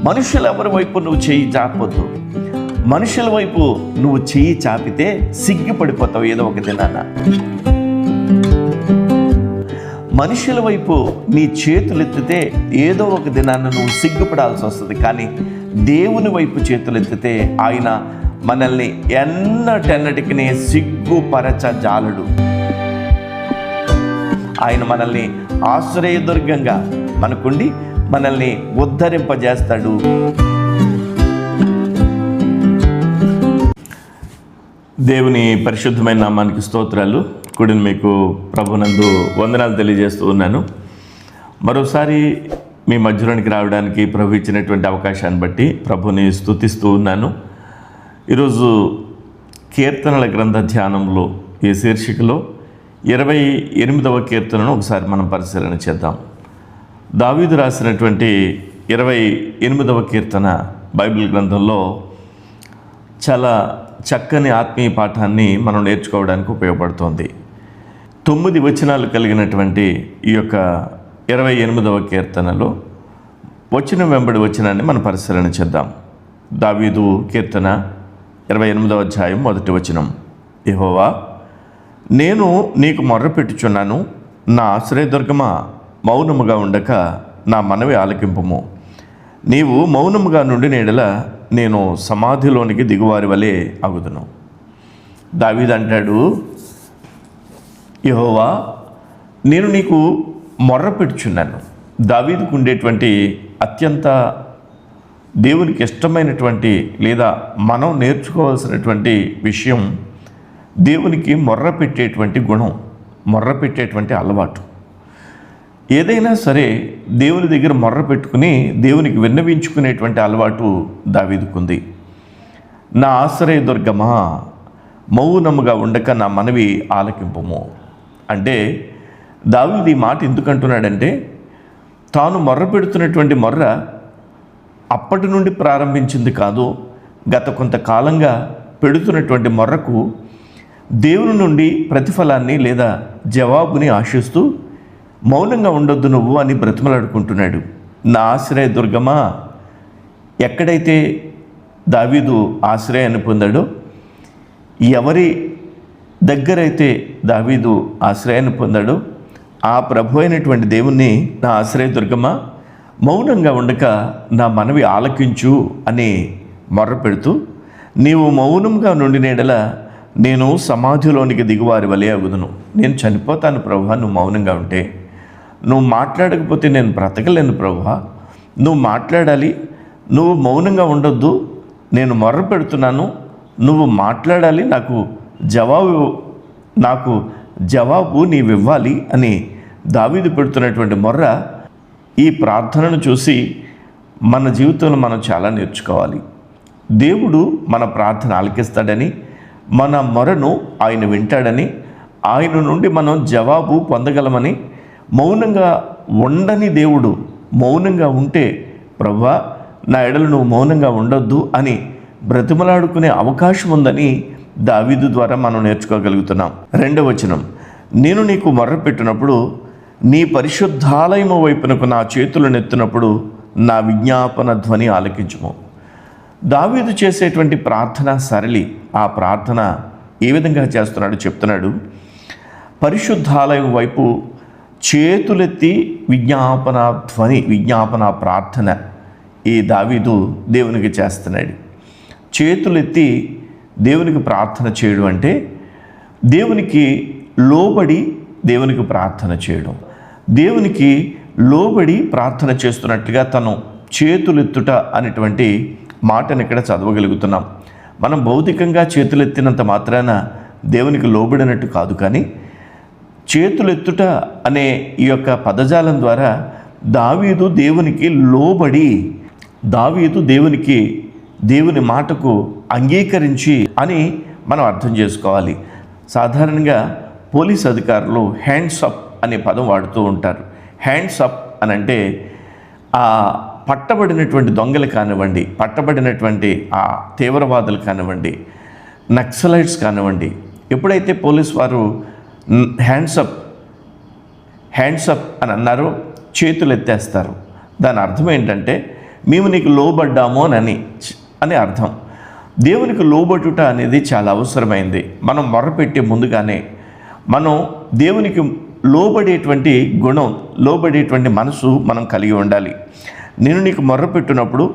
మనుషుల ఎవరి వైపు నువ్వు చెయ్యి చాపొద్దు. మనుషుల వైపు నువ్వు చెయ్యి చాపితే సిగ్గుపడిపోతావు ఏదో ఒక దినాన. మనుషుల వైపు నీ చేతులు ఎత్తితే ఏదో ఒక దినాన నువ్వు సిగ్గుపడాల్సి వస్తుంది. కానీ దేవుని వైపు చేతులు ఎత్తితే ఆయన మనల్ని ఎన్నటెన్నటికి సిగ్గుపరచజాలడు. ఆయన మనల్ని ఆశ్రయదుర్గంగా మనకుండి మనల్ని ఉద్ధరింపజేస్తాడు. దేవుని పరిశుద్ధమైన నామానికి స్తోత్రాలు. కూడిన మీకు ప్రభునందు వందనాలు తెలియజేస్తూ ఉన్నాను. మరోసారి మీ మధ్యలోనికి రావడానికి ప్రభు ఇచ్చినటువంటి అవకాశాన్ని బట్టి ప్రభుని స్తుతిస్తూ ఉన్నాను. ఈరోజు కీర్తనల గ్రంథ ధ్యానంలో ఈ శీర్షికలో 28వ కీర్తనను ఒకసారి మనం పరిశీలన చేద్దాం. దావీదు రాసినటువంటి 28వ కీర్తన బైబిల్ గ్రంథంలో చాలా చక్కని ఆత్మీయ పాఠాన్ని మనం నేర్చుకోవడానికి ఉపయోగపడుతోంది. 9 వచనాలు కలిగినటువంటి ఈ యొక్క 28వ కీర్తనలో వచనం వెంబడి వచనాన్ని మనం పరిశీలన చేద్దాం. దావీదు కీర్తన 28వ అధ్యాయం 1వ వచనం. యెహోవా, నేను నీకు మొర్రపెట్టుచున్నాను, నా ఆశ్రయదుర్గమా, మౌనముగా ఉండక నా మనవి ఆలకింపుము. నీవు మౌనముగా నుండి నీడల నేను సమాధిలోనికి దిగువారి వలె అగుదును. దావీదు అంటాడు, యెహోవా, నేను నీకు మొర్రపెట్టుచున్నాను. దావీదుకు ఉండేటువంటి అత్యంత దేవునికి ఇష్టమైనటువంటి లేదా మనం నేర్చుకోవాల్సినటువంటి విషయం దేవునికి మొర్ర పెట్టేటువంటి గుణం, మొర్ర పెట్టేటువంటి అలవాటు. ఏదైనా సరే దేవుని దగ్గర మొర్ర పెట్టుకుని దేవునికి విన్నవించుకునేటువంటి అలవాటు దావీదుకుంది. నా ఆశ్రయదుర్గమా, మౌనముగా ఉండక నా మనవి ఆలకింపుము. అంటే దావీదు ఈ మాట ఎందుకు అంటున్నాడంటే, తాను మొర్ర పెడుతున్నటువంటి మొర్ర అప్పటి నుండి ప్రారంభించింది కాదు, గత కొంతకాలంగా పెడుతున్నటువంటి మొర్రకు దేవుని నుండి ప్రతిఫలాన్ని లేదా జవాబుని ఆశిస్తూ మౌనంగా ఉండొద్దు నువ్వు అని బ్రతిమలాడుకుంటున్నాడు. నా ఆశ్రయదుర్గమా, ఎక్కడైతే దావీదు ఆశ్రయాన్ని పొందాడో, ఎవరి దగ్గరైతే దావీదు ఆశ్రయాన్ని పొందాడో ఆ ప్రభు అయినటువంటి దేవుణ్ణి నా ఆశ్రయదుర్గమా, మౌనంగా ఉండక నా మనవి ఆలకించు అని మొర్ర పెడుతూ, నీవు మౌనంగా నుండి నీడల నేను సమాధిలోనికి దిగువారి వలె అగుదును. నేను చనిపోతాను ప్రభువా నువ్వు మౌనంగా ఉంటే. నువ్వు మాట్లాడకపోతే నేను బ్రతకలేను ప్రభువా, నువ్వు మాట్లాడాలి, నువ్వు మౌనంగా ఉండొద్దు, నేను మొర్ర పెడుతున్నాను, నువ్వు మాట్లాడాలి, నాకు జవాబు నీవివ్వాలి అని దావీదు పెడుతున్నటువంటి మొర్ర. ఈ ప్రార్థనను చూసి మన జీవితంలో మనం చాలా నేర్చుకోవాలి. దేవుడు మన ప్రార్థన ఆలకిస్తాడని, మన మొరను ఆయన వింటాడని, ఆయన నుండి మనం జవాబు పొందగలమని, మౌనంగా ఉండని దేవుడు మౌనంగా ఉంటే ప్రభువా నా ఎడలు నువ్వు మౌనంగా ఉండొద్దు అని బ్రతిమలాడుకునే అవకాశం ఉందని దావీదు ద్వారా మనం నేర్చుకోగలుగుతున్నాం. 2వ వచనం, నేను నీకు మొర్ర పెట్టినప్పుడు నీ పరిశుద్ధాలయము వైపునకు నా చేతులు నెత్తినప్పుడు నా విజ్ఞాపన ధ్వని ఆలకించుము. దావీదు చేసేటువంటి ప్రార్థన సరళి. ఆ ప్రార్థన ఏ విధంగా చేస్తున్నాడు చెప్తున్నాడు. పరిశుద్ధాలయం వైపు చేతులెత్తి విజ్ఞాపన ప్రార్థన ఈ దావీదు దేవునికి చేస్తున్నాడు. చేతులెత్తి దేవునికి ప్రార్థన చేయడం అంటే దేవునికి లోబడి దేవునికి ప్రార్థన చేయడం. దేవునికి లోబడి ప్రార్థన చేస్తున్నట్టుగా తను చేతులెత్తుట అనేటువంటి మాటను ఇక్కడ చదవగలుగుతున్నాం. మనం భౌతికంగా చేతులెత్తినంత మాత్రాన దేవునికి లోబడినట్టు కాదు, కానీ చేతులెత్తుట అనే ఈ యొక్క పదజాలం ద్వారా దావీదు దేవునికి లోబడి, దావీదు దేవుని మాటకు అంగీకరించి అని మనం అర్థం చేసుకోవాలి. సాధారణంగా పోలీస్ అధికారులు హ్యాండ్స్ అప్ అనే పదం వాడుతూ ఉంటారు. హ్యాండ్స్ అప్ అని అంటే ఆ పట్టబడినటువంటి దొంగలు కానివ్వండి, పట్టబడినటువంటి ఆ తీవ్రవాదులు కానివ్వండి, నక్సలైట్స్ కానివ్వండి, ఎప్పుడైతే పోలీస్ వారు హ్యాండ్స్ అప్ అని అన్నారో చేతులు ఎత్తేస్తారు. దాని అర్థం ఏంటంటే మేము నీకు లోబడ్డాము అని అర్థం. దేవునికి లోబడుట అనేది చాలా అవసరమైంది. మనం మొర్రపెట్టే ముందుగానే మనం దేవునికి లోబడేటువంటి గుణం, లోబడేటువంటి మనసు మనం కలిగి ఉండాలి. నేను నీకు మొర్రపెట్టినప్పుడు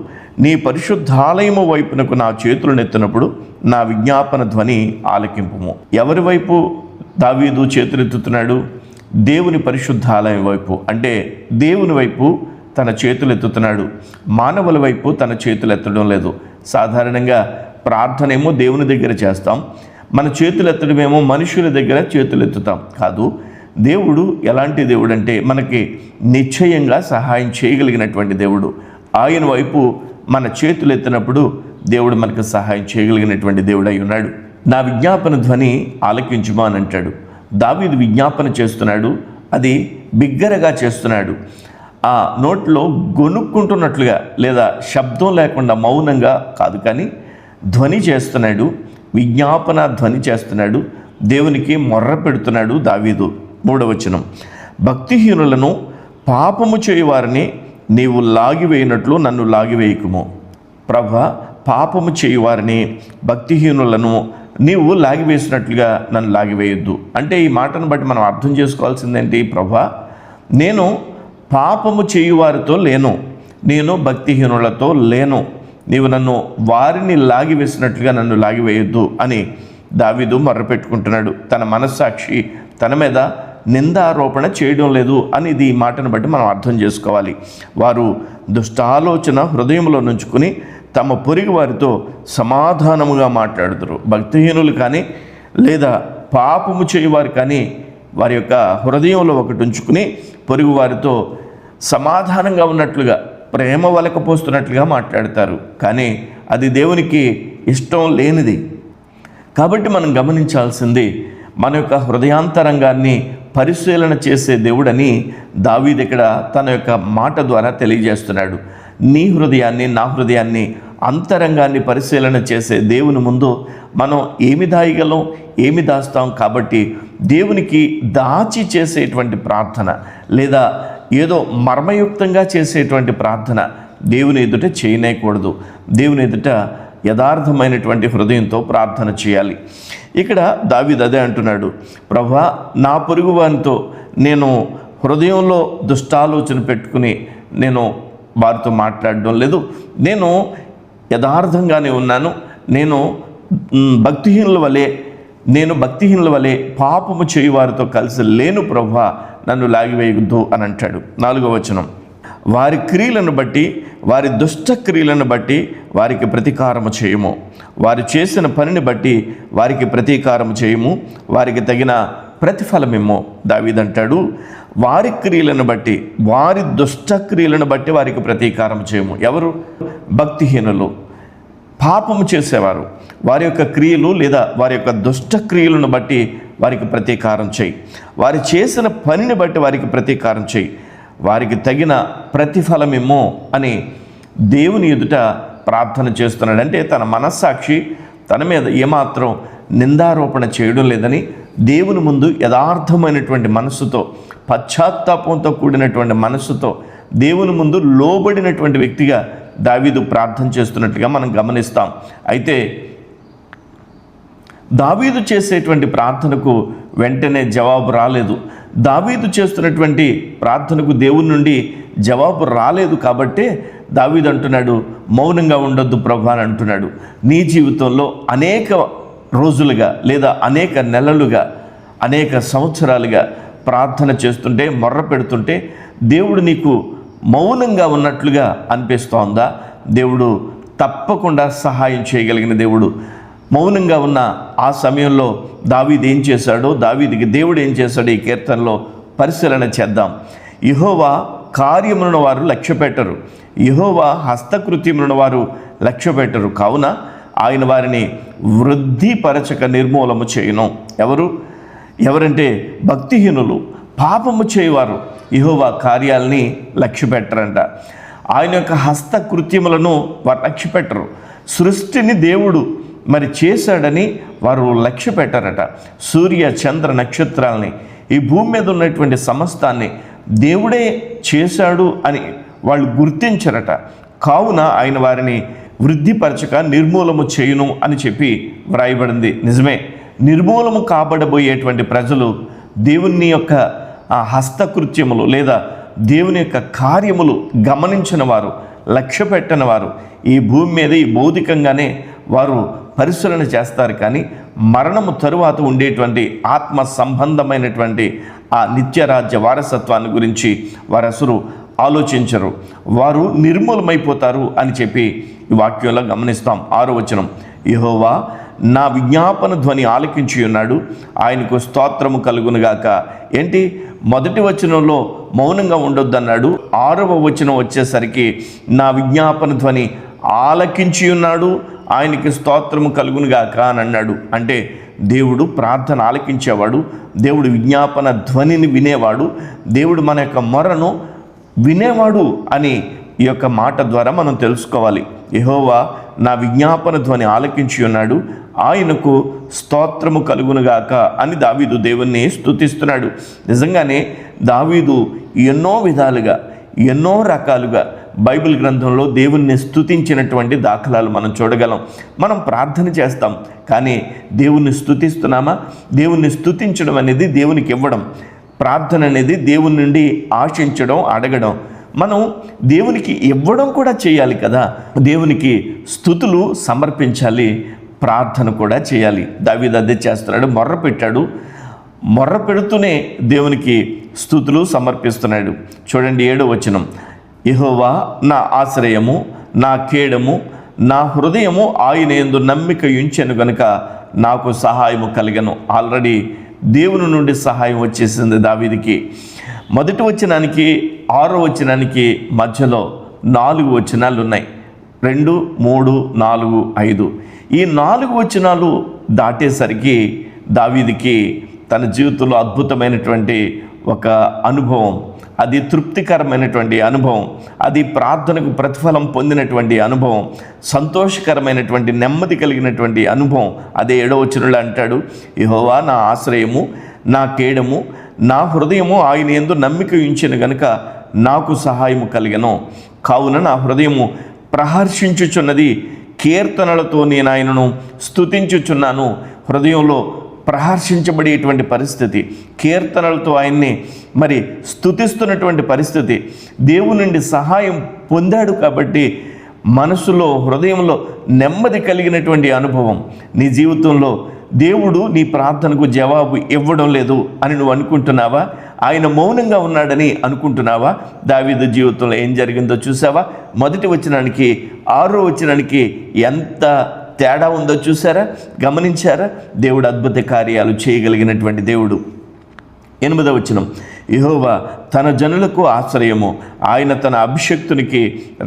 నీ పరిశుద్ధాలయము వైపునకు నా చేతులను ఎత్తినప్పుడు నా విజ్ఞాపన ధ్వని ఆలకింపుము. ఎవరి వైపు దావీదు చేతులెత్తుతున్నాడు? దేవుని పరిశుద్ధాలయం వైపు, అంటే దేవుని వైపు తన చేతులు ఎత్తుతున్నాడు. మానవుల వైపు తన చేతులు ఎత్తడం లేదు. సాధారణంగా ప్రార్థన ఏమో దేవుని దగ్గర చేస్తాం, మన చేతులు ఎత్తడమేమో మనుషుల దగ్గర చేతులు ఎత్తుతాం. కాదు, దేవుడు ఎలాంటి దేవుడు అంటే మనకి నిశ్చయంగా సహాయం చేయగలిగినటువంటి దేవుడు. ఆయన వైపు మన చేతులు ఎత్తినప్పుడు దేవుడు మనకు సహాయం చేయగలిగినటువంటి దేవుడు అయి ఉన్నాడు. నా విజ్ఞాపన ధ్వని ఆలకించుమా అని అంటాడు. దావీదు విజ్ఞాపన చేస్తున్నాడు, అది బిగ్గరగా చేస్తున్నాడు. ఆ నోట్లో గొనుక్కుంటున్నట్లుగా, లేదా శబ్దం లేకుండా మౌనంగా కాదు, కానీ ధ్వని చేస్తున్నాడు, విజ్ఞాపన ధ్వని చేస్తున్నాడు, దేవునికి మొర్ర పెడుతున్నాడు దావీదు. 3వ వచనం, భక్తిహీనులను పాపము చేయువారిని నీవు లాగివేయినట్లు నన్ను లాగివేయకుము. ప్రభా, పాపము చేయువారిని, భక్తిహీనులను నీవు లాగివేసినట్లుగా నన్ను లాగివేయొద్దు. అంటే ఈ మాటను బట్టి మనం అర్థం చేసుకోవాల్సిందేంటి? ప్రభా, నేను పాపము చేయువారితో లేను, నేను భక్తిహీనులతో లేను, నీవు నన్ను వారిని లాగివేసినట్లుగా నన్ను లాగివేయొద్దు అని దావీదు మొర్రపెట్టుకుంటున్నాడు. తన మనస్సాక్షి తన మీద నిందారోపణ చేయడం లేదు అని ఇది ఈ మాటను బట్టి మనం అర్థం చేసుకోవాలి. వారు దుష్టాలోచన హృదయంలో నుంచుకుని తమ పొరుగు వారితో సమాధానముగా మాట్లాడుతారు. భక్తిహీనులు కానీ లేదా పాపము చేయువారు కానీ వారి యొక్క హృదయంలో ఒకటి ఉంచుకుని పొరుగు వారితో సమాధానంగా ఉన్నట్లుగా, ప్రేమ వలకపోస్తున్నట్లుగా మాట్లాడతారు. కానీ అది దేవునికి ఇష్టం లేనిది. కాబట్టి మనం గమనించాల్సింది, మన యొక్క హృదయాంతరంగాన్ని పరిశీలన చేసే దేవుడని దావీదు ఇక్కడ తన యొక్క మాట ద్వారా తెలియజేస్తున్నాడు. నీ హృదయాన్ని, నా హృదయాన్ని, అంతరంగాన్ని పరిశీలన చేసే దేవుని ముందు మనం ఏమి దాయగలం, ఏమి దాస్తాం? కాబట్టి దేవునికి దాచి చేసేటువంటి ప్రార్థన, లేదా ఏదో మర్మయుక్తంగా చేసేటువంటి ప్రార్థన దేవుని ఎదుట చేయనేయకూడదు. దేవుని ఎదుట యథార్థమైనటువంటి హృదయంతో ప్రార్థన చేయాలి. ఇక్కడ దావీదు అదే అంటున్నాడు, ప్రభా, నా పొరుగు వారితో నేను హృదయంలో దుష్టాలోచన పెట్టుకుని నేను వారితో మాట్లాడడం లేదు, నేను యథార్థంగానే ఉన్నాను, నేను భక్తిహీనుల వలె పాపము చేయు వారితో కలిసి లేను ప్రభా, నన్ను లాగివేయొద్దు అని అంటాడు. 4వ వచనం, వారి క్రియలను బట్టి, వారి దుష్ట క్రియలను బట్టి వారికి ప్రతీకారము చేయము, వారు చేసిన పనిని బట్టి వారికి ప్రతీకారము చేయము, వారికి తగిన ప్రతిఫలమేమో. దావీదు అంటాడు, వారి క్రియలను బట్టి, వారి దుష్ట క్రియలను బట్టి వారికి ప్రతీకారం చేయము. ఎవరు? భక్తిహీనులు, పాపము చేసేవారు. వారి యొక్క క్రియలు లేదా వారి యొక్క దుష్ట క్రియలను బట్టి వారికి ప్రతీకారం చేయి, వారు చేసిన పనిని బట్టి వారికి ప్రతీకారం చేయి, వారికి తగిన ప్రతిఫలమేమో అని దేవుని ఎదుట ప్రార్థన చేస్తున్నాడు. అంటే తన మనస్సాక్షి తన మీద ఏమాత్రం నిందారోపణ చేయడం లేదని దేవుని ముందు యథార్థమైనటువంటి మనస్సుతో, పశ్చాత్తాపంతో కూడినటువంటి మనస్సుతో దేవుని ముందు లోబడినటువంటి వ్యక్తిగా దావీదు ప్రార్థన చేస్తున్నట్టుగా మనం గమనిస్తాం. అయితే దావీదు చేసేటువంటి ప్రార్థనకు వెంటనే జవాబు రాలేదు. దావీదు చేస్తున్నటువంటి ప్రార్థనకు దేవుని నుండి జవాబు రాలేదు. కాబట్టే దావీదు అంటున్నాడు, మౌనంగా ఉండొద్దు ప్రభా అని అంటున్నాడు. నీ జీవితంలో అనేక రోజులుగా లేదా అనేక నెలలుగా, అనేక సంవత్సరాలుగా ప్రార్థన చేస్తుంటే, మొర్ర పెడుతుంటే దేవుడు నీకు మౌనంగా ఉన్నట్లుగా అనిపిస్తోందా? దేవుడు తప్పకుండా సహాయం చేయగలిగిన దేవుడు. మౌనంగా ఉన్న ఆ సమయంలో దావీదు ఏం చేశాడో, దావీదుకి దేవుడు ఏం చేశాడో ఈ కీర్తనలో పరిశీలన చేద్దాం. యెహోవా కార్యములను వారు లక్ష్యపెట్టరు, యెహోవా హస్తకృత్యములను వారు లక్ష్యపెట్టరు, కావున ఆయన వారిని వృద్ధిపరచక నిర్మూలము చేయును. ఎవరంటే భక్తిహీనులు, పాపము చేయవారు యెహోవా కార్యాలని లక్ష్యపెట్టరంట. ఆయన యొక్క హస్తకృత్యములను వారు లక్ష్యపెట్టరు. సృష్టిని దేవుడు మరి చేశాడని వారు లక్ష్య పెట్టారట. సూర్య చంద్ర నక్షత్రాలని, ఈ భూమి మీద ఉన్నటువంటి సమస్తాన్ని దేవుడే చేశాడు అని వాళ్ళు గుర్తించరట. కావున ఆయన వారిని వృద్ధిపరచక నిర్మూలము చేయును అని చెప్పి వ్రాయబడింది. నిజమే, నిర్మూలము కాబడబోయేటువంటి ప్రజలు దేవుని యొక్క హస్తకృత్యములు లేదా దేవుని యొక్క కార్యములు గమనించిన వారు, లక్ష్య పెట్టని వారు ఈ భూమి మీద ఈ భౌతికంగానే వారు పరిశీలన చేస్తారు. కానీ మరణము తరువాత ఉండేటువంటి ఆత్మ సంబంధమైనటువంటి ఆ నిత్యరాజ్య వారసత్వాన్ని గురించి వారు అసలు ఆలోచించరు. వారు నిర్మూలమైపోతారు అని చెప్పి ఈ వాక్యంలో గమనిస్తాం. 6వ వచనం, యెహోవా నా విజ్ఞాపన ధ్వని ఆలకించి ఉన్నాడు, ఆయనకు స్తోత్రము కలుగునుగాక. ఏంటి, మొదటి వచనంలో మౌనంగా ఉండొద్దన్నాడు, 6వ వచనం వచ్చేసరికి నా విజ్ఞాపన ధ్వని ఆలకించి ఉన్నాడు, ఆయనకి స్తోత్రము కలుగునుగాక అని అన్నాడు. అంటే దేవుడు ప్రార్థన ఆలకించేవాడు, దేవుడు విజ్ఞాపన ధ్వనిని వినేవాడు, దేవుడు మన యొక్క మొరను వినేవాడు అని ఈ యొక్క మాట ద్వారా మనం తెలుసుకోవాలి. యెహోవా నా విజ్ఞాపన ధ్వని ఆలకించి ఉన్నాడు, ఆయనకు స్తోత్రము కలుగునుగాక అని దావీదు దేవుణ్ణి స్తుతిస్తున్నాడు. నిజంగానే దావీదు ఎన్నో విధాలుగా ఎన్నో రకాలుగా బైబిల్ గ్రంథంలో దేవుణ్ణి స్తుతించినటువంటి దాఖలాలు మనం చూడగలం. మనం ప్రార్థన చేస్తాం, కానీ దేవుణ్ణి స్తుతిస్తున్నామా? దేవుణ్ణి స్తుతించడం అనేది దేవునికి ఇవ్వడం, ప్రార్థన అనేది దేవుని నుండి ఆశించడం, అడగడం. మనం దేవునికి ఇవ్వడం కూడా చేయాలి కదా. దేవునికి స్తుతులు సమర్పించాలి, ప్రార్థన కూడా చేయాలి. దావీదు అదే చేస్తున్నాడు, మొర్ర పెట్టాడు, మొర్ర పెడుతూనే దేవునికి స్తుతులు సమర్పిస్తున్నాడు. చూడండి 7వ వచనం, యెహోవా నా ఆశ్రయము, నా కేడము, నా హృదయము ఆయన యందు నమ్మిక ఉంచెను గనుక నాకు సహాయము కలిగను. ఆల్రెడీ దేవుని నుండి సహాయం వచ్చేసింది దావీదుకి. మొదటి వచనానికి 6వ వచనానికి మధ్యలో 4 వచనాలు ఉన్నాయి. 2, 3, 4, 5. ఈ 4 వచనాలు దాటేసరికి దావీదుకి తన జీవితంలో అద్భుతమైనటువంటి ఒక అనుభవం, అది తృప్తికరమైనటువంటి అనుభవం, అది ప్రార్థనకు ప్రతిఫలం పొందినటువంటి అనుభవం, సంతోషకరమైనటువంటి నెమ్మది కలిగినటువంటి అనుభవం. అదే 7వ వచనంలో అంటాడు, యెహోవా నా ఆశ్రయము, నా కేడము, నా హృదయము ఆయన యందు నమ్మిక ఉంచెను గనుక నాకు సహాయము కలిగెను. కావున నా హృదయము ప్రహర్షించుచున్నది, కీర్తనలతో నేను ఆయనను స్తుతించుచున్నాను. హృదయంలో ప్రహర్షించబడేటువంటి పరిస్థితి, కీర్తనలతో ఆయన్ని మరి స్తుతిస్తున్నటువంటి పరిస్థితి. దేవుని నుండి సహాయం పొందాడు కాబట్టి మనసులో, హృదయంలో నెమ్మది కలిగినటువంటి అనుభవం. నీ జీవితంలో దేవుడు నీ ప్రార్థనకు జవాబు ఇవ్వడం లేదు అని నువ్వు అనుకుంటున్నావా? ఆయన మౌనంగా ఉన్నాడని అనుకుంటున్నావా? దావీదు జీవితంలో ఏం జరిగిందో చూసావా? మొదటి వచనానికి 6వ వచనానికి ఎంత తేడా ఉందో చూసారా? గమనించారా? దేవుడు అద్భుత కార్యాలు చేయగలిగినటువంటి దేవుడు. 8వ వచనం, యెహోవా తన జనులకు ఆశ్రయము, ఆయన తన అభిషక్తునికి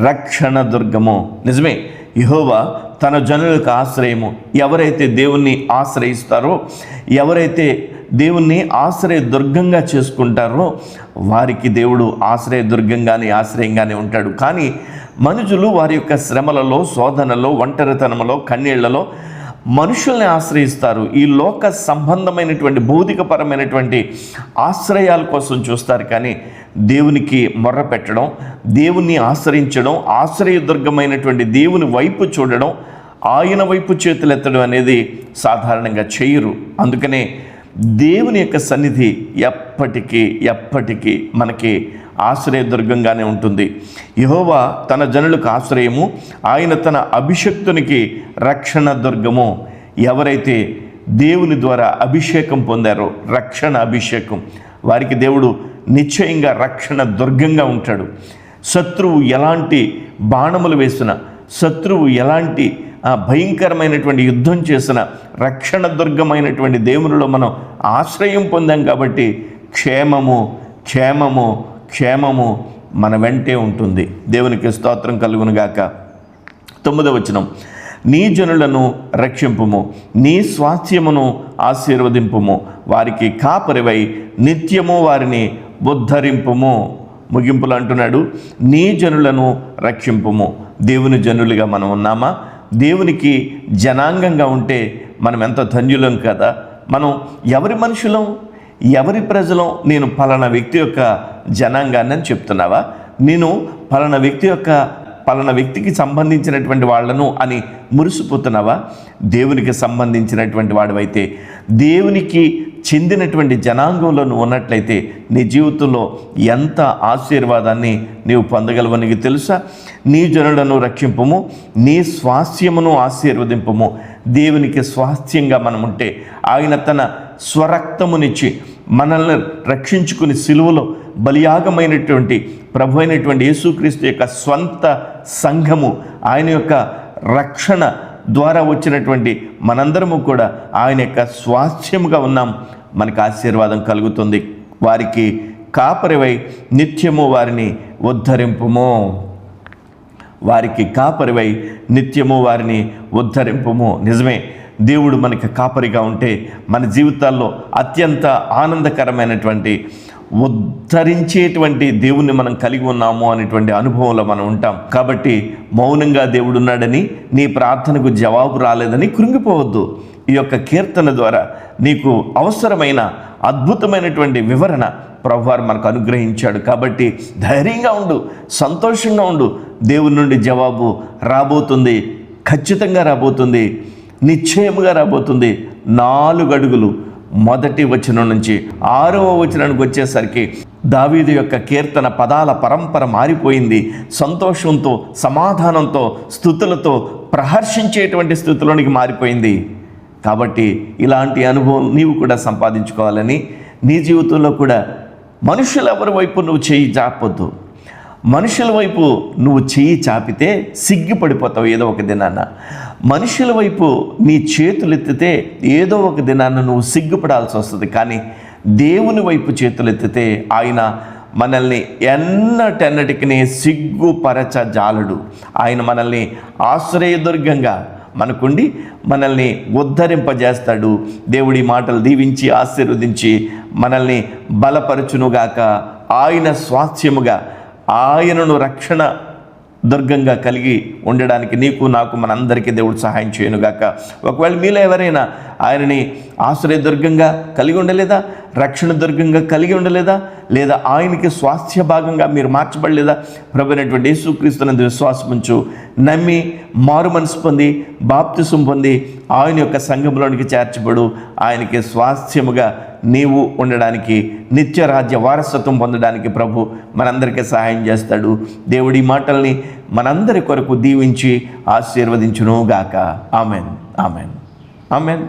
రక్షణ దుర్గము. నిజమే, యెహోవా తన జనులకు ఆశ్రయము. ఎవరైతే దేవుణ్ణి ఆశ్రయిస్తారో, ఎవరైతే దేవుణ్ణి ఆశ్రయ దుర్గంగా చేసుకుంటారో వారికి దేవుడు ఆశ్రయ దుర్గంగానే, ఆశ్రయంగానే ఉంటాడు. కానీ మనుషులు వారి యొక్క శ్రమలలో, శోధనలో, ఒంటరితనంలో, కన్నీళ్లలో మనుషుల్ని ఆశ్రయిస్తారు. ఈ లోక సంబంధమైనటువంటి భౌతికపరమైనటువంటి ఆశ్రయాల కోసం చూస్తారు. కానీ దేవునికి మొర్ర పెట్టడం, దేవుణ్ణి ఆశ్రయించడం, ఆశ్రయదుర్గమైనటువంటి దేవుని వైపు చూడడం, ఆయన వైపు చేతులెత్తడం అనేది సాధారణంగా చేయరు. అందుకనే దేవుని యొక్క సన్నిధి ఎప్పటికీ మనకి ఆశ్రయదుర్గంగానే ఉంటుంది. యెహోవా తన జనులకు ఆశ్రయము, ఆయన తన అభిషక్తునికి రక్షణ దుర్గము. ఎవరైతే దేవుని ద్వారా అభిషేకం పొందారో, రక్షణ అభిషేకం, వారికి దేవుడు నిశ్చయంగా రక్షణ దుర్గంగా ఉంటాడు. శత్రువు ఎలాంటి బాణములు వేసిన, శత్రువు ఎలాంటి భయంకరమైనటువంటి యుద్ధం చేసిన రక్షణ దుర్గమైనటువంటి దేవునిలో మనం ఆశ్రయం పొందాం కాబట్టి క్షేమము మన వెంటే ఉంటుంది. దేవునికి స్తోత్రం కలుగునుగాక. 9వ వచనం, నీ జనులను రక్షింపుము, నీ స్వాస్థ్యమును ఆశీర్వదింపుము, వారికి కాపరివై నిత్యము వారిని ఉద్ధరింపుము. ముగింపులు అంటున్నాడు, నీ జనులను రక్షింపుము. దేవుని జనులుగా మనం ఉన్నామా? దేవునికి జనాంగంగా ఉంటే మనం ఎంత ధన్యులం కదా. మనం ఎవరి మనుషులం, ఎవరి ప్రజలం? నేను పలానా వ్యక్తి యొక్క జనాంగాన్ని అని చెప్తున్నావా? నేను పలానా వ్యక్తి యొక్క పలానా వ్యక్తికి సంబంధించినటువంటి వాళ్ళను అని మురిసిపోతున్నావా? దేవునికి సంబంధించినటువంటి వాడివైతే, దేవునికి చెందినటువంటి జనాంగంలో నువ్వు ఉన్నట్లయితే నీ జీవితంలో ఎంత ఆశీర్వాదాన్ని నీవు పొందగలవో నీకు తెలుసా? నీ జనులను రక్షింపము, నీ స్వాస్థ్యమును ఆశీర్వదింపము. దేవునికి స్వాస్థ్యంగా మనం ఉంటే, ఆయన తన స్వరక్తమునిచ్చి మనల్ని రక్షించుకుని సిలువలో బలియాగమైనటువంటి ప్రభు అయినటువంటి యేసుక్రీస్తు యొక్క స్వంత సంఘము, ఆయన యొక్క రక్షణ ద్వారా వచ్చినటువంటి మనందరము కూడా ఆయన యొక్క స్వాస్థ్యముగా ఉన్నాం. మనకు ఆశీర్వాదం కలుగుతుంది. వారికి కాపరివై నిత్యము వారిని ఉద్ధరింపుము. వారికి కాపరివై నిత్యము వారిని ఉద్ధరింపుము. నిజమే, దేవుడు మనకి కాపరిగా ఉంటే మన జీవితాల్లో అత్యంత ఆనందకరమైనటువంటి ఉద్ధరించేటువంటి దేవుణ్ణి మనం కలిగి ఉన్నాము అనేటువంటి అనుభవంలో మనం ఉంటాం. కాబట్టి మౌనంగా దేవుడు ఉన్నాడని, నీ ప్రార్థనకు జవాబు రాలేదని కృంగిపోవద్దు. ఈ యొక్క కీర్తన ద్వారా నీకు అవసరమైన అద్భుతమైనటువంటి వివరణ ప్రభువారు మనకు అనుగ్రహించాడు. కాబట్టి ధైర్యంగా ఉండు, సంతోషంగా ఉండు. దేవుని నుండి జవాబు రాబోతుంది, ఖచ్చితంగా రాబోతుంది, నిశ్చయముగా రాబోతుంది. 4 అడుగులు మొదటి వచనం నుంచి 6వ వచనానికి వచ్చేసరికి దావీదు యొక్క కీర్తన పదాల పరంపర మారిపోయింది. సంతోషంతో, సమాధానంతో, స్తుతులతో ప్రహర్షించేటువంటి స్థితిలోనికి మారిపోయింది. కాబట్టి ఇలాంటి అనుభవం నీవు కూడా సంపాదించుకోవాలని, నీ జీవితంలో కూడా మనుషుల ఎవరి వైపు నువ్వు చేయి చాపొద్దు. మనుషుల వైపు నువ్వు చెయ్యి చాపితే సిగ్గుపడిపోతావు ఏదో ఒక దినాన్న. మనుషుల వైపు నీ చేతులు ఎత్తితే ఏదో ఒక దినాన్న నువ్వు సిగ్గుపడాల్సి వస్తుంది. కానీ దేవుని వైపు చేతులు ఎత్తితే ఆయన మనల్ని ఎన్నటెన్నటికి సిగ్గుపరచ జాలడు. ఆయన మనల్ని ఆశ్రయదుర్గంగా మనకుండి మనల్ని ఉద్ధరింపజేస్తాడు. దేవుడి మాటలు దీవించి ఆశీర్వదించి మనల్ని బలపరచునుగాక. ఆయన స్వాస్థ్యముగా, ఆయనను రక్షణ దుర్గంగా కలిగి ఉండడానికి నీకు, నాకు, మనందరికీ దేవుడు సహాయం చేయనుగాక. ఒకవేళ మీలో ఎవరైనా ఆయనని ఆశ్రయదుర్గంగా కలిగి ఉండలేదా, రక్షణ దుర్గంగా కలిగి ఉండలేదా, లేదా ఆయనకి స్వాస్థ్య భాగంగా మీరు మార్చబడలేదా? ప్రభువైనటువంటి యేసుక్రీస్తునందు విశ్వాసం ఉంచు, నమ్మి మారు మనసు పొంది బాప్తిసం పొంది ఆయన యొక్క సంఘంలోనికి చేర్చబడు. ఆయనకి స్వాస్థ్యముగా నీవు ఉండడానికి, నిత్య రాజ్య వారసత్వం పొందడానికి ప్రభు మనందరికీ సహాయం చేస్తాడు. దేవుడి మాటల్ని మనందరి కొరకు దీవించి ఆశీర్వదించును గాక. Amen, amen, amen.